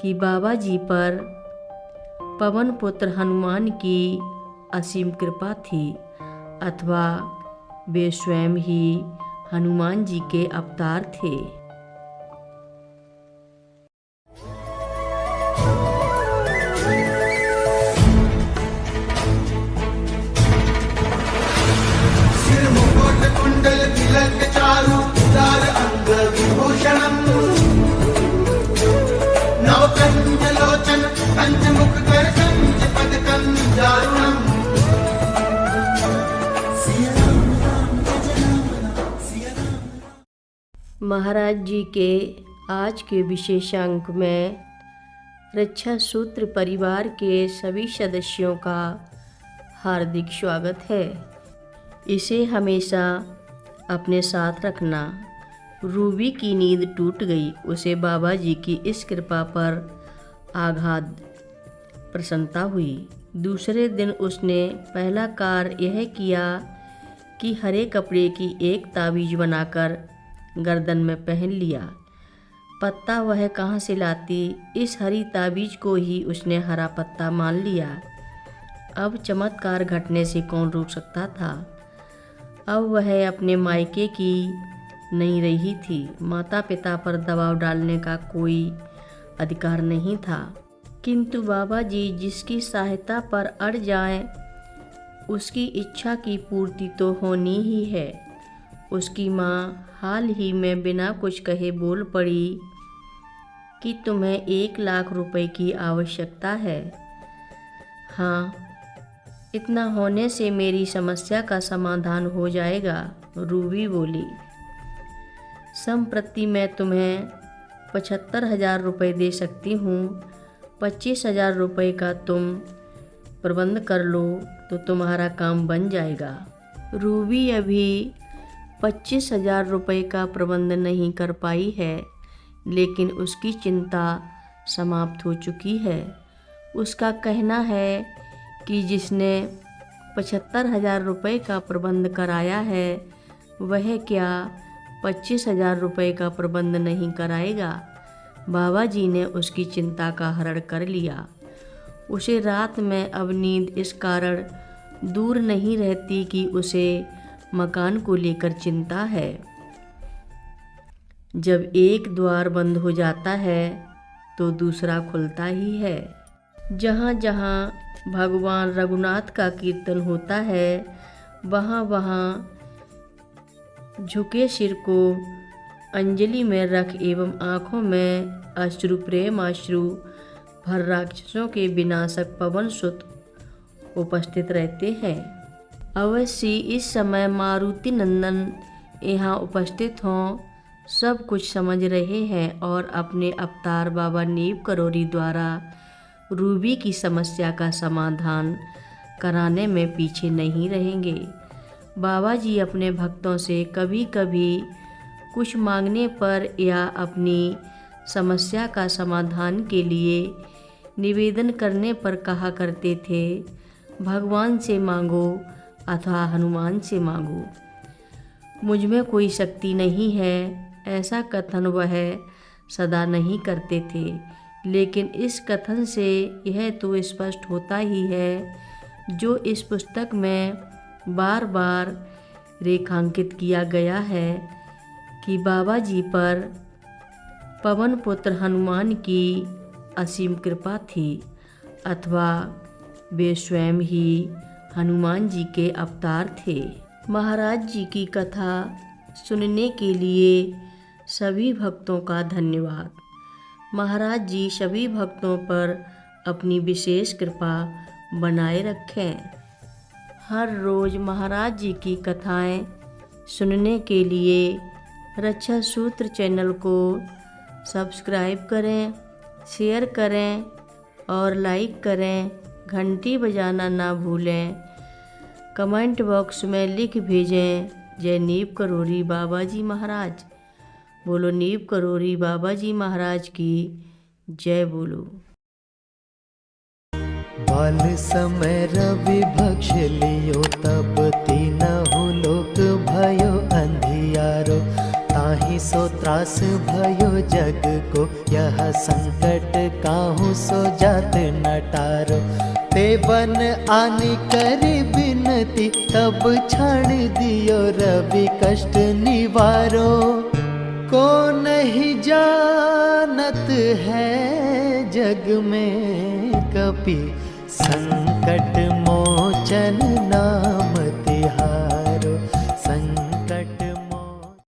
कि बाबा जी पर पवन पुत्र हनुमान की असीम कृपा थी अथवा वे स्वयं ही हनुमान जी के अवतार थे। महाराज जी के आज के विशेषांक में रक्षा सूत्र परिवार के सभी सदस्यों का हार्दिक स्वागत है। इसे हमेशा अपने साथ रखना। रूबी की नींद टूट गई। उसे बाबा जी की इस कृपा पर आगाध प्रसन्नता हुई। दूसरे दिन उसने पहला कार्य यह किया कि हरे कपड़े की एक ताबीज बनाकर गर्दन में पहन लिया। पत्ता वह कहाँ से लाती, इस हरी ताबीज को ही उसने हरा पत्ता मान लिया। अब चमत्कार घटने से कौन रोक सकता था। अब वह अपने मायके की नहीं रही थी। माता पिता पर दबाव डालने का कोई अधिकार नहीं था। किंतु बाबा जी जिसकी सहायता पर अड़ जाएं, उसकी इच्छा की पूर्ति तो होनी ही है। उसकी माँ हाल ही में बिना कुछ कहे बोल पड़ी कि तुम्हें 1 लाख रुपए की आवश्यकता है। हाँ, इतना होने से मेरी समस्या का समाधान हो जाएगा, रूबी बोली। संप्रति मैं तुम्हें 75,000 रुपये दे सकती हूँ। 25,000 रुपये का तुम प्रबंध कर लो तो तुम्हारा काम बन जाएगा। रूबी अभी 25,000 रुपये का प्रबंध नहीं कर पाई है, लेकिन उसकी चिंता समाप्त हो चुकी है। उसका कहना है कि जिसने 75,000 रुपये का प्रबंध कराया है, वह क्या 25,000 रुपये का प्रबंध नहीं कराएगा। बाबा जी ने उसकी चिंता का हरण कर लिया। उसे रात में अब नींद इस कारण दूर नहीं रहती कि उसे मकान को लेकर चिंता है। जब एक द्वार बंद हो जाता है तो दूसरा खुलता ही है। जहाँ जहाँ भगवान रघुनाथ का कीर्तन होता है, वहाँ वहाँ झुके सिर को अंजलि में रख एवं आँखों में अश्रु प्रेम अश्रु भर राक्षसों के विनाशक पवन सुत उपस्थित रहते हैं। अवश्य इस समय मारुति नंदन यहाँ उपस्थित हों, सब कुछ समझ रहे हैं और अपने अवतार बाबा नीव करोरी द्वारा रूबी की समस्या का समाधान कराने में पीछे नहीं रहेंगे। बाबा जी अपने भक्तों से कभी कभी कुछ मांगने पर या अपनी समस्या का समाधान के लिए निवेदन करने पर कहा करते थे, भगवान से मांगो अथवा हनुमान से मांगो, मुझ में कोई शक्ति नहीं है। ऐसा कथन वह सदा नहीं करते थे, लेकिन इस कथन से यह तो स्पष्ट होता ही है, जो इस पुस्तक में बार बार रेखांकित किया गया है कि बाबा जी पर पवन पुत्र हनुमान की असीम कृपा थी अथवा वे स्वयं ही हनुमान जी के अवतार थे। महाराज जी की कथा सुनने के लिए सभी भक्तों का धन्यवाद। महाराज जी सभी भक्तों पर अपनी विशेष कृपा बनाए रखें। हर रोज़ महाराज जी की कथाएं सुनने के लिए रक्षा सूत्र चैनल को सब्सक्राइब करें, शेयर करें और लाइक करें। घंटी बजाना ना भूलें। कमेंट बॉक्स में लिख भेजें, जय नीव करोरी बाबा जी महाराज। बोलो नीव करोरी बाबा जी महाराज की जय बोलो। बाल समय रवि भक्ष लियो तब तीनहु लोक भयो अंधियारो, ताहि सो त्रास भयो जग को, यह संकट काहू सो जात न टारो। ते बन आनी करी बिनती, तब छाड़ दियो रवि कष्ट निवारो। को नहीं जानत है जग में कपि संग